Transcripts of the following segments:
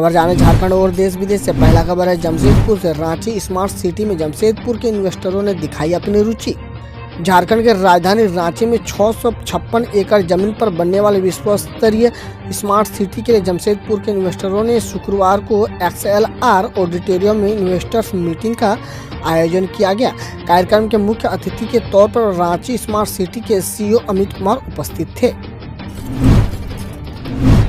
खबर जाने झारखंड और देश विदेश से। पहला खबर है जमशेदपुर से। रांची स्मार्ट सिटी में जमशेदपुर के इन्वेस्टरों ने दिखाई अपनी रुचि। झारखंड के राजधानी रांची में 656 एकड़ जमीन पर बनने वाले विश्व स्तरीय स्मार्ट सिटी के लिए जमशेदपुर के इन्वेस्टरों ने शुक्रवार को XLR ऑडिटोरियम में इन्वेस्टर्स मीटिंग का आयोजन किया गया। कार्यक्रम के मुख्य अतिथि के तौर पर रांची स्मार्ट सिटी के CEO अमित कुमार उपस्थित थे।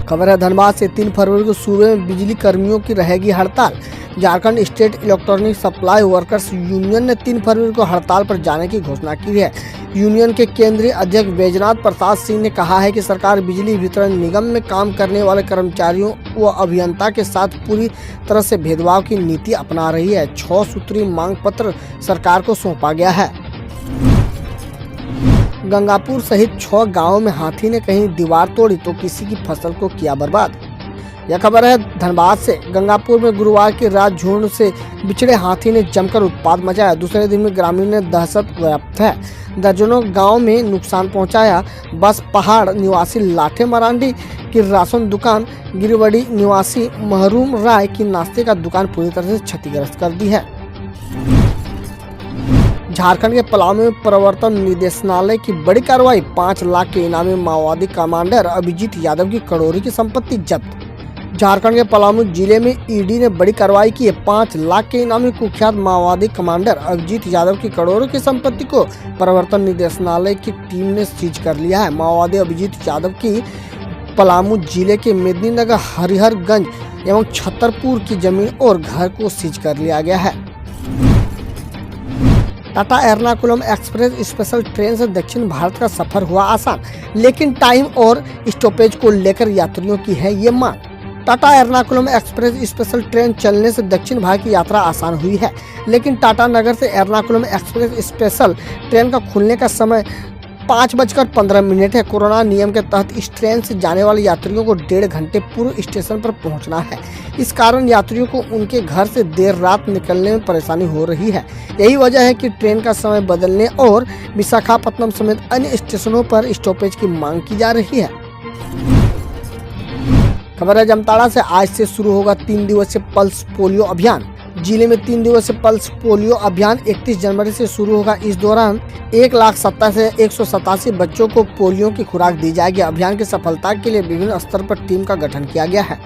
खबर है धनबाद से। 3 फरवरी को सूबे में बिजली कर्मियों की रहेगी हड़ताल। Jharkhand state electronic supply workers union ने 3 फरवरी को हड़ताल पर जाने की घोषणा की है। यूनियन के केंद्रीय अध्यक्ष बैजनाथ प्रसाद सिंह ने कहा है कि सरकार बिजली वितरण निगम में काम करने वाले कर्मचारियों व अभियंता के साथ पूरी तरह से भेदभाव की नीति अपना रही है। 6 सूत्री मांग पत्र सरकार को सौंपा गया है। गंगापुर सहित 6 गांवों में हाथी ने कहीं दीवार तोड़ी तो किसी की फसल को किया बर्बाद। यह खबर है धनबाद से। गंगापुर में गुरुवार की रात झुंड से बिछड़े हाथी ने जमकर उत्पात मचाया। दूसरे दिन में ग्रामीण ने दहशत व्याप्त है। दर्जनों गांव में नुकसान पहुंचाया। बस पहाड़ निवासी लाठे मरांडी की राशन दुकान, गिरवड़ी निवासी महरूम राय की नाश्ते का दुकान पूरी तरह से क्षतिग्रस्त कर दी है। झारखंड के पलामू में प्रवर्तन निदेशालय की बड़ी कार्रवाई। 5 लाख के इनामी माओवादी कमांडर अभिजीत यादव की करोड़ों की संपत्ति जब्त। झारखंड के पलामू जिले में ईडी ने बड़ी कार्रवाई की है। 5 लाख के इनामी कुख्यात माओवादी कमांडर अभिजीत यादव की करोड़ों की संपत्ति को प्रवर्तन निदेशालय की टीम ने सीज कर लिया है। माओवादी अभिजीत यादव की पलामू जिले के मेदिनीनगर, हरिहरगंज एवं छतरपुर की जमीन और घर को सीज कर लिया गया है। Tata Ernakulam express special train से दक्षिण भारत का सफर हुआ आसान, लेकिन टाइम और स्टॉपेज को लेकर यात्रियों की है ये मांग। Tata Ernakulam express special train चलने से दक्षिण भारत की यात्रा आसान हुई है, लेकिन टाटा नगर से एर्नाकुलम एक्सप्रेस स्पेशल ट्रेन का खुलने का समय 5:15 है। कोरोना नियम के तहत इस ट्रेन से जाने वाले यात्रियों को 1.5 घंटे पूर्व स्टेशन पर पहुंचना है। इस कारण यात्रियों को उनके घर से देर रात निकलने में परेशानी हो रही है। यही वजह है कि ट्रेन का समय बदलने और विशाखापट्टनम समेत अन्य स्टेशनों पर स्टॉपेज की मांग की जा रही है। खबर है जामताड़ा से। आज से शुरू होगा 3 दिवसीय पल्स पोलियो अभियान। जिले में 3 दिवसीय पल्स पोलियो अभियान 31 जनवरी से शुरू होगा। इस दौरान 1,87,187 बच्चों को पोलियो की खुराक दी जाएगी। अभियान की सफलता के लिए विभिन्न स्तर पर टीम का गठन किया गया है।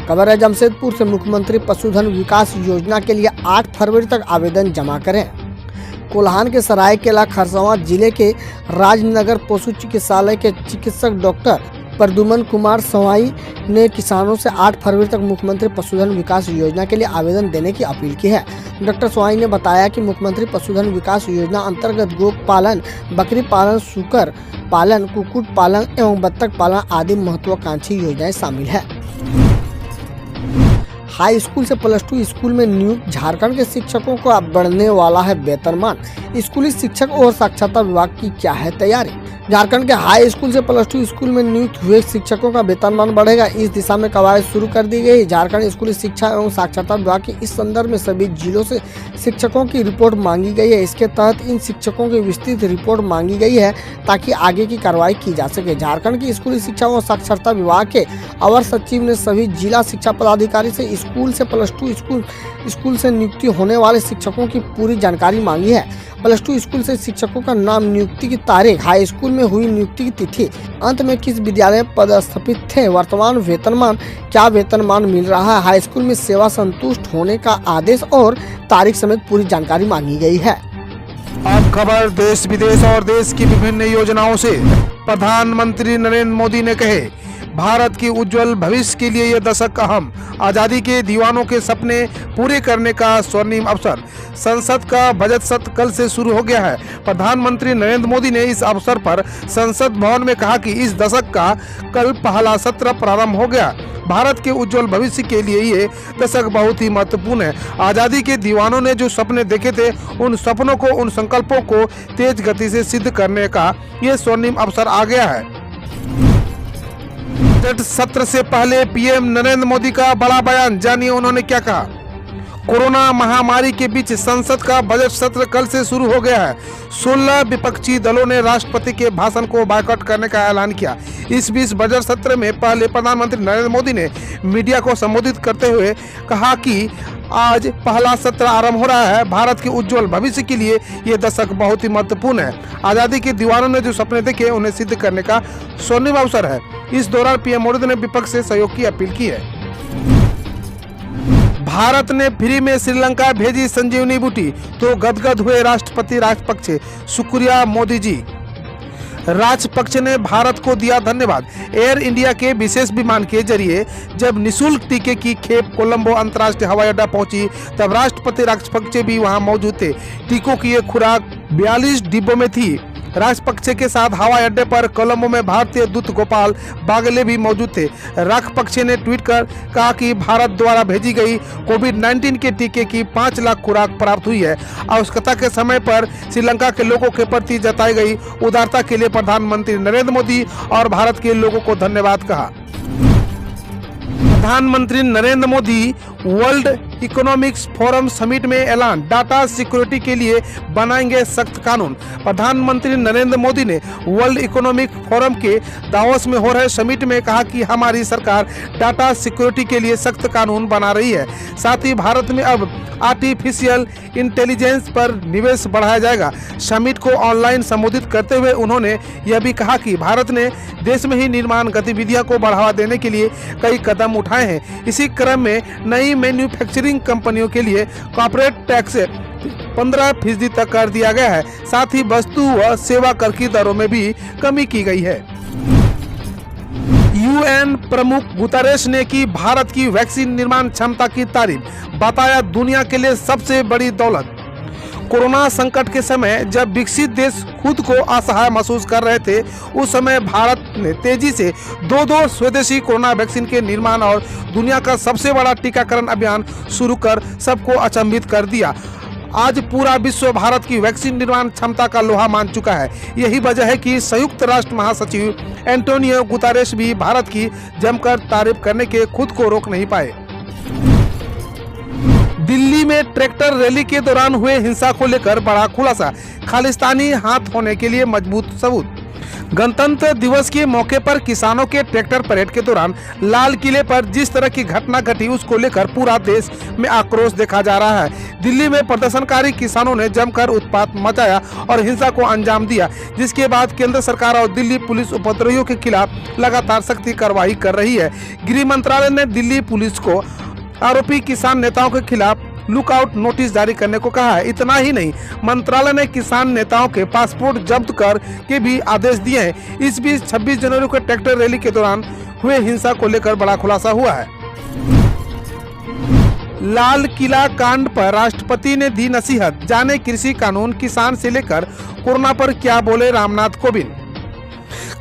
खबर है जमशेदपुर से। मुख्यमंत्री पशुधन विकास योजना के लिए 8 फरवरी तक आवेदन जमा करें। कोल्हान के सरायकेला खरसावां जिले के राजनगर पशु चिकित्सालय के चिकित्सक डॉक्टर प्रद्युमन कुमार सवाई ने किसानों से 8 फरवरी तक मुख्यमंत्री पशुधन विकास योजना के लिए आवेदन देने की अपील की है। डॉक्टर सवाई ने बताया कि मुख्यमंत्री पशुधन विकास योजना अंतर्गत गो पालन, बकरी पालन, सूकर पालन, कुक्कुट पालन एवं बत्तख पालन आदि महत्वाकांक्षी योजनाएं शामिल है। हाई स्कूल से +2 स्कूल में नियुक्त झारखंड के शिक्षकों को अब बढ़ने वाला है वेतनमान। स्कूली शिक्षक और साक्षरता विभाग की क्या है तैयारी। झारखंड के हाई स्कूल से +2 स्कूल में नियुक्त हुए शिक्षकों का वेतनमान बढ़ेगा। इस दिशा में कवायद शुरू कर दी गई। झारखंड स्कूली शिक्षा एवं साक्षरता विभाग की इस संदर्भ में सभी जिलों से शिक्षकों की रिपोर्ट मांगी गई है। इसके तहत इन शिक्षकों की विस्तृत रिपोर्ट मांगी गई है ताकि आगे की कार्रवाई की जा सके। झारखंड की स्कूली शिक्षा एवं साक्षरता विभाग के अवर सचिव ने सभी जिला शिक्षा पदाधिकारी से स्कूल से +2 स्कूल से नियुक्ति होने वाले शिक्षकों की पूरी जानकारी मांगी है। +2 स्कूल से शिक्षकों का नाम, नियुक्ति की तारीख, हाई स्कूल में हुई नियुक्ति की तिथि, अंत में किस विद्यालय में पदस्थापित थे, वर्तमान वेतनमान, क्या वेतनमान मिल रहा है, हाई स्कूल में सेवा संतुष्ट होने का आदेश और तारीख समेत पूरी जानकारी मांगी गई है। अब खबर देश विदेश और देश की विभिन्न योजनाओं से। प्रधानमंत्री नरेंद्र मोदी ने कहे, भारत की उज्जवल भविष्य के लिए यह दशक अहम। आज़ादी के दीवानों के सपने पूरे करने का स्वर्णिम अवसर। संसद का बजट सत्र कल से शुरू हो गया है। प्रधानमंत्री नरेंद्र मोदी ने इस अवसर पर संसद भवन में कहा कि इस दशक का कल पहला सत्र प्रारंभ हो गया। भारत के उज्जवल भविष्य के लिए ये दशक बहुत ही महत्वपूर्ण है। आज़ादी के दीवानों ने जो सपने देखे थे, उन सपनों को, उन संकल्पों को तेज गति से सिद्ध करने का ये स्वर्णिम अवसर आ गया है। बजट सत्र से पहले पीएम नरेंद्र मोदी का बड़ा बयान, जानिए उन्होंने क्या कहा। कोरोना महामारी के बीच संसद का बजट सत्र कल से शुरू हो गया है। 16 विपक्षी दलों ने राष्ट्रपति के भाषण को बायकॉट करने का ऐलान किया। इस बीच बजट सत्र में पहले प्रधानमंत्री नरेंद्र मोदी ने मीडिया को संबोधित करते हुए कहा कि आज पहला सत्र आरंभ हो रहा है। भारत के उज्जवल भविष्य के लिए ये दशक बहुत ही महत्वपूर्ण है। आजादी के दीवानों ने जो सपने देखे उन्हें सिद्ध करने का स्वर्णिम अवसर है। इस दौरान पीएम मोदी ने विपक्ष से सहयोग की अपील की है। भारत ने फ्री में श्रीलंका भेजी संजीवनी बूटी तो गदगद हुए राष्ट्रपति राजपक्षे। शुक्रिया मोदी जी। राजपक्षे ने भारत को दिया धन्यवाद। एयर इंडिया के विशेष विमान के जरिए जब निशुल्क टीके की खेप कोलंबो अंतर्राष्ट्रीय हवाई अड्डा पहुंची तब राष्ट्रपति राजपक्षे भी वहां मौजूद थे। टीकों की ये खुराक 42 डिब्बों में थी। राजपक्षे के साथ हवाई अड्डे पर कोलंबो में भारतीय दूत गोपाल बागले भी मौजूद थे। राजपक्षे ने ट्वीट कर कहा कि भारत द्वारा भेजी गई कोविड-19 के टीके की 5 लाख खुराक प्राप्त हुई है। आवश्यकता के समय पर श्रीलंका के लोगों के प्रति जताई गई उदारता के लिए प्रधानमंत्री नरेंद्र मोदी और भारत के लोगों को धन्यवाद कहा। प्रधानमंत्री Narendra Modi world economics forum summit में ऐलान, डाटा सिक्योरिटी के लिए बनाएंगे सख्त कानून। प्रधानमंत्री नरेंद्र मोदी ने वर्ल्ड इकोनॉमिक फोरम के दावोस में हो रहे समिट में कहा कि हमारी सरकार डाटा सिक्योरिटी के लिए सख्त कानून बना रही है। साथ ही भारत में अब आर्टिफिशियल इंटेलिजेंस पर निवेश बढ़ाया जाएगा। समिट को ऑनलाइन संबोधित करते हुए उन्होंने यह भी कहा कि भारत ने देश में ही निर्माण गतिविधियों को बढ़ावा देने के लिए कई कदम उठाए हैं। इसी क्रम में नई मैन्युफैक्चरिंग कंपनियों के लिए कॉर्पोरेट टैक्स 15% तक कर दिया गया है। साथ ही वस्तु व सेवा कर की दरों में भी कमी की गई है। यूएन प्रमुख गुतरेश ने की भारत की वैक्सीन निर्माण क्षमता की तारीफ, बताया दुनिया के लिए सबसे बड़ी दौलत। कोरोना संकट के समय जब विकसित देश खुद को असहाय महसूस कर रहे थे उस समय भारत ने तेजी से दो स्वदेशी कोरोना वैक्सीन के निर्माण और दुनिया का सबसे बड़ा टीकाकरण अभियान शुरू कर सबको अचंभित कर दिया। आज पूरा विश्व भारत की वैक्सीन निर्माण क्षमता का लोहा मान चुका है। यही वजह है कि संयुक्त राष्ट्र महासचिव एंटोनियो गुतरेश भी भारत की जमकर तारीफ करने के खुद को रोक नहीं पाए। दिल्ली में ट्रैक्टर रैली के दौरान हुए हिंसा को लेकर बड़ा खुलासा, खालिस्तानी हाथ होने के लिए मजबूत सबूत। गणतंत्र दिवस के मौके पर किसानों के ट्रैक्टर परेड के दौरान लाल किले पर जिस तरह की घटना घटी उसको लेकर पूरा देश में आक्रोश देखा जा रहा है। दिल्ली में प्रदर्शनकारी किसानों ने जमकर उत्पात मचाया और हिंसा को अंजाम दिया, जिसके बाद केंद्र सरकार और दिल्ली पुलिस उपद्रवियों के खिलाफ लगातार सख्त कार्रवाई कर रही है। गृह मंत्रालय ने दिल्ली पुलिस को आरोपी किसान नेताओं के खिलाफ लुकआउट नोटिस जारी करने को कहा है। इतना ही नहीं, मंत्रालय ने किसान नेताओं के पासपोर्ट जब्त कर के भी आदेश दिए हैं। इस बीच 26 जनवरी को ट्रैक्टर रैली के दौरान हुए हिंसा को लेकर बड़ा खुलासा हुआ है। लाल किला कांड पर राष्ट्रपति ने दी नसीहत, जाने कृषि कानून, किसान से लेकर कोरोना पर क्या बोले रामनाथ कोविंद।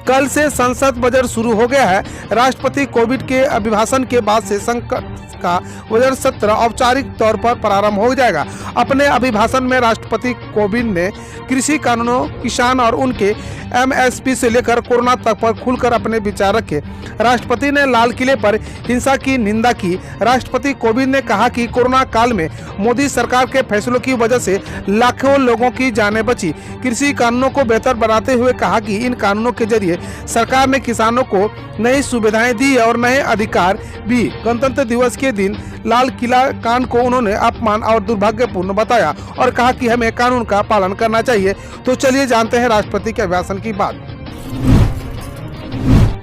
कल से संसद बजट शुरू हो गया है। राष्ट्रपति कोविंद के अभिभाषण के बाद से संसद का बजट सत्र औपचारिक तौर पर प्रारंभ हो जाएगा। अपने अभिभाषण में राष्ट्रपति कोविंद ने कृषि कानूनों, किसान और उनके एमएसपी से लेकर कोरोना तक पर खुलकर अपने विचार रखे। राष्ट्रपति ने लाल किले पर हिंसा की निंदा की। राष्ट्रपति कोविंद ने कहा कि कोरोना काल में मोदी सरकार के फैसलों की वजह से लाखों लोगों की जानें बची। कृषि कानूनों को बेहतर बनाते हुए कहा कि इन कानूनों के जरिए सरकार ने किसानों को नई सुविधाएं दी और नए अधिकार भी। गणतंत्र दिवस के दिन लाल किला कांड को उन्होंने अपमान और दुर्भाग्यपूर्ण बताया और कहा कि हमें कानून का पालन करना चाहिए। तो चलिए जानते हैं राष्ट्रपति के अभिभाषण की बात।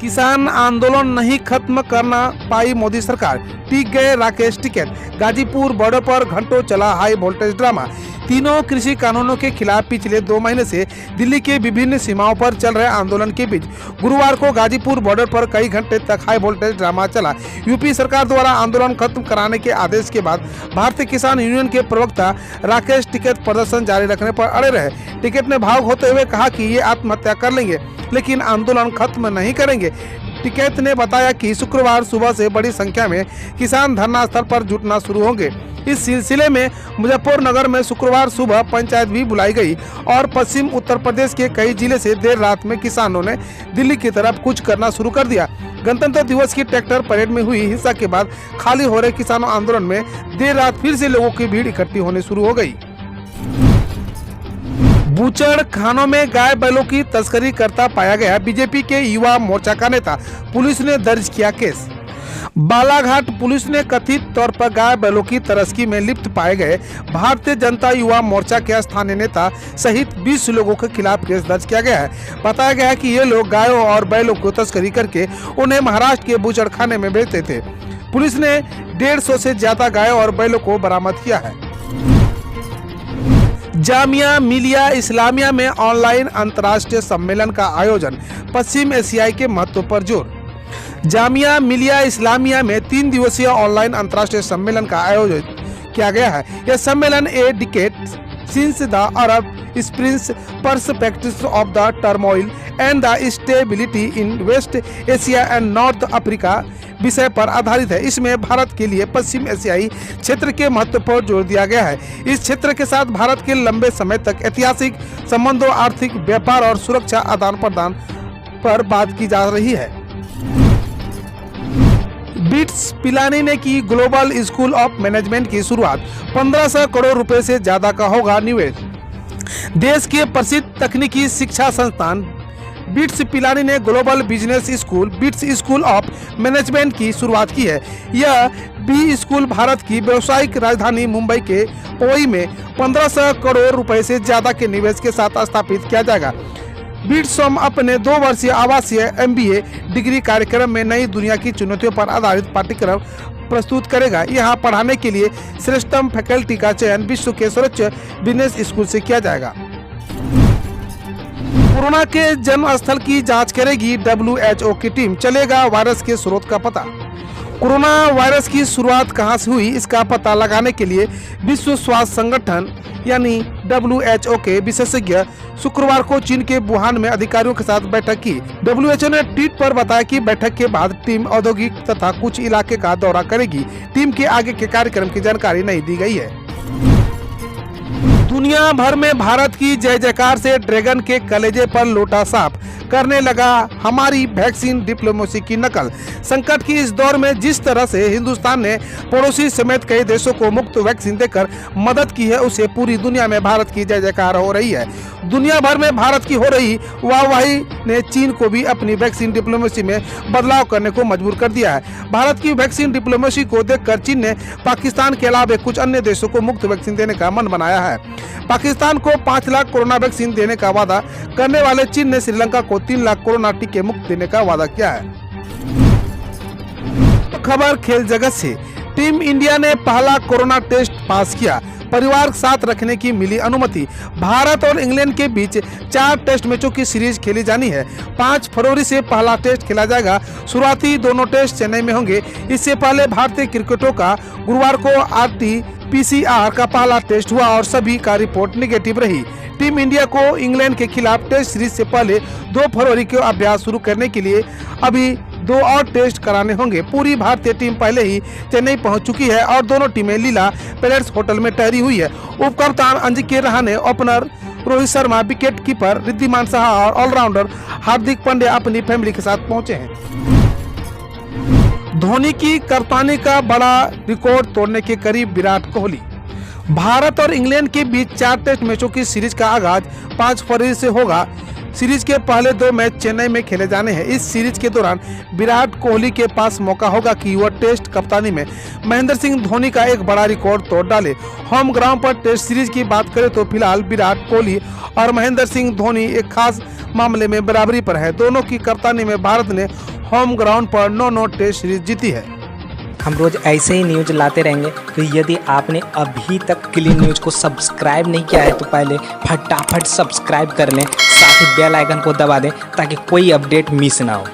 किसान आंदोलन नहीं खत्म करना पाई मोदी सरकार, टिक गए राकेश टिकैत। गाजीपुर बॉर्डर पर घंटों चला हाई वोल्टेज ड्रामा। तीनों कृषि कानूनों के खिलाफ पिछले 2 महीने से दिल्ली के विभिन्न सीमाओं पर चल रहे आंदोलन के बीच गुरुवार को गाजीपुर बॉर्डर पर कई घंटे तक हाई वोल्टेज ड्रामा चला। यूपी सरकार द्वारा आंदोलन खत्म कराने के आदेश के बाद भारतीय किसान यूनियन के प्रवक्ता राकेश टिकैत प्रदर्शन जारी रखने पर अड़े रहे। टिकैत ने भावुक होते हुए कहा कि ये आत्महत्या कर लेंगे लेकिन आंदोलन खत्म नहीं करेंगे। टिकैत ने बताया कि शुक्रवार सुबह से बड़ी संख्या में किसान धरना स्थल पर जुटना शुरू होंगे। इस सिलसिले में मुजफ्फरनगर में शुक्रवार सुबह पंचायत भी बुलाई गई और पश्चिम उत्तर प्रदेश के कई जिले से देर रात में किसानों ने दिल्ली की तरफ कूच करना शुरू कर दिया। गणतंत्र दिवस की ट्रैक्टर परेड में हुई हिंसा के बाद खाली हो रहे किसानों आंदोलन में देर रात फिर से लोगों की भीड़ इकट्ठी होने शुरू हो गई। बूचड़ खानों में गाय बैलों की तस्करी करता पाया गया बीजेपी के युवा मोर्चा का नेता, पुलिस ने दर्ज किया केस। बालाघाट पुलिस ने कथित तौर पर गाय बैलों की तस्करी में लिप्त पाए गए भारतीय जनता युवा मोर्चा के स्थानीय नेता सहित 20 लोगों के खिलाफ केस दर्ज किया गया है। बताया गया है कि ये लोग गायों और बैलों को तस्करी करके उन्हें महाराष्ट्र के बूचड़खाने में बेचते थे। पुलिस ने 150 से ज्यादा गायों और बैलों को बरामद किया है। जामिया मिलिया इस्लामिया में ऑनलाइन अंतर्राष्ट्रीय सम्मेलन का आयोजन, पश्चिम एशियाई के महत्व पर जोर। जामिया मिलिया इस्लामिया में 3 दिवसीय ऑनलाइन अंतर्राष्ट्रीय सम्मेलन का आयोजन किया गया है। यह सम्मेलन a decade since the Arab Springs perspectives of the turmoil and the stability in West Asia and North Africa विषय पर आधारित है। इसमें भारत के लिए पश्चिम एशियाई क्षेत्र के महत्व पर जोर दिया गया है। इस क्षेत्र के साथ भारत के लंबे समय तक ऐतिहासिक संबंधों, आर्थिक, व्यापार और सुरक्षा आदान प्रदान पर बात की जा रही है। बिट्स पिलानी ने की ग्लोबल स्कूल ऑफ मैनेजमेंट की शुरुआत, 1500 करोड़ रुपए से ज्यादा का होगा निवेश। देश के प्रसिद्ध तकनीकी शिक्षा संस्थान बिट्स पिलानी ने global business school bits school of management की शुरुआत की है। यह बी स्कूल भारत की व्यावसायिक राजधानी मुंबई के पवई में 1500 करोड़ रुपए से ज्यादा के निवेश के साथ स्थापित किया जाएगा। बिट्स अपने 2 वर्षीय आवासीय MBA डिग्री कार्यक्रम में नई दुनिया की चुनौतियों पर आधारित पाठ्यक्रम प्रस्तुत करेगा। यहाँ पढ़ाने के लिए श्रेष्ठतम फैकल्टी का चयन विश्व के सर्वोच्च बिजनेस स्कूल से किया जाएगा। कोरोना के जन्म स्थल की जांच करेगी WHO की टीम, चलेगा वायरस के स्रोत का पता। कोरोना वायरस की शुरुआत कहां से हुई, इसका पता लगाने के लिए विश्व स्वास्थ्य संगठन यानी WHO के विशेषज्ञ शुक्रवार को चीन के वुहान में अधिकारियों के साथ बैठक की। WHO ने ट्वीट पर बताया कि बैठक के बाद टीम औद्योगिक तथा कुछ इलाके का दौरा करेगी। टीम के आगे के कार्यक्रम की जानकारी नहीं दी गई है। दुनिया भर में भारत की जय जयकार से ड्रैगन के कलेजे पर लोटा साफ करने लगा हमारी वैक्सीन डिप्लोमेसी की नकल। संकट की इस दौर में जिस तरह से हिंदुस्तान ने पड़ोसी समेत कई देशों को मुफ्त वैक्सीन देकर मदद की है, उसे पूरी दुनिया में भारत की जय जयकार हो रही है। दुनिया भर में भारत की हो रही वाहवाही ने चीन को भी अपनी वैक्सीन डिप्लोमेसी में बदलाव करने को मजबूर कर दिया है। भारत की वैक्सीन डिप्लोमेसी को देखकर चीन ने पाकिस्तान के अलावा कुछ अन्य देशों को मुफ्त वैक्सीन देने का मन बनाया है। पाकिस्तान को 5 लाख कोरोना वैक्सीन देने का वादा करने वाले चीन ने श्रीलंका को 3 लाख कोरोना टीके मुफ्त देने का वादा किया है। खबर खेल जगत से, टीम इंडिया ने पहला कोरोना टेस्ट पास किया, परिवार साथ रखने की मिली अनुमति। भारत और इंग्लैंड के बीच 4 टेस्ट मैचों की सीरीज खेली जानी है। 5 फरवरी से पहला टेस्ट खेला जाएगा। शुरुआती दोनों टेस्ट चेन्नई में होंगे। इससे पहले भारतीय क्रिकेटरों का गुरुवार को RT-PCR का पहला टेस्ट हुआ और सभी का रिपोर्ट निगेटिव रही। टीम इंडिया को इंग्लैंड के खिलाफ टेस्ट सीरीज से पहले 2 फरवरी को अभ्यास शुरू करने के लिए अभी 2 और टेस्ट कराने होंगे। पूरी भारतीय टीम पहले ही चेन्नई पहुंच चुकी है और दोनों टीमें लीला पैलेस होटल में ठहरी हुई है। उपकप्तान Ajinkya Rahane, opener Rohit Sharma, wicket keeper Wriddhiman Saha और ऑलराउंडर हार्दिक पांड्या अपनी फैमिली के साथ पहुंचे हैं। धोनी की कप्तानी का बड़ा रिकॉर्ड तोड़ने के करीब विराट कोहली। भारत और इंग्लैंड के बीच 4 टेस्ट मैचों की सीरीज का आगाज 5 फरवरी से होगा। सीरीज के पहले 2 मैच चेन्नई में खेले जाने हैं। इस सीरीज के दौरान विराट कोहली के पास मौका होगा कि वह टेस्ट कप्तानी में महेंद्र सिंह धोनी का एक बड़ा रिकॉर्ड तोड़ डाले। होम ग्राउंड पर टेस्ट सीरीज की बात करें तो फिलहाल विराट कोहली और महेंद्र सिंह धोनी एक खास मामले में बराबरी पर है। दोनों की कप्तानी में भारत ने होम ग्राउंड पर 9 टेस्ट सीरीज जीती है। हम रोज ऐसे ही न्यूज लाते रहेंगे, तो यदि आपने अभी तक क्लीन न्यूज को सब्सक्राइब नहीं किया है तो पहले फटाफट सब्सक्राइब कर लें, साथ ही बेल आइकन को दबा दें ताकि कोई अपडेट मिस ना हो।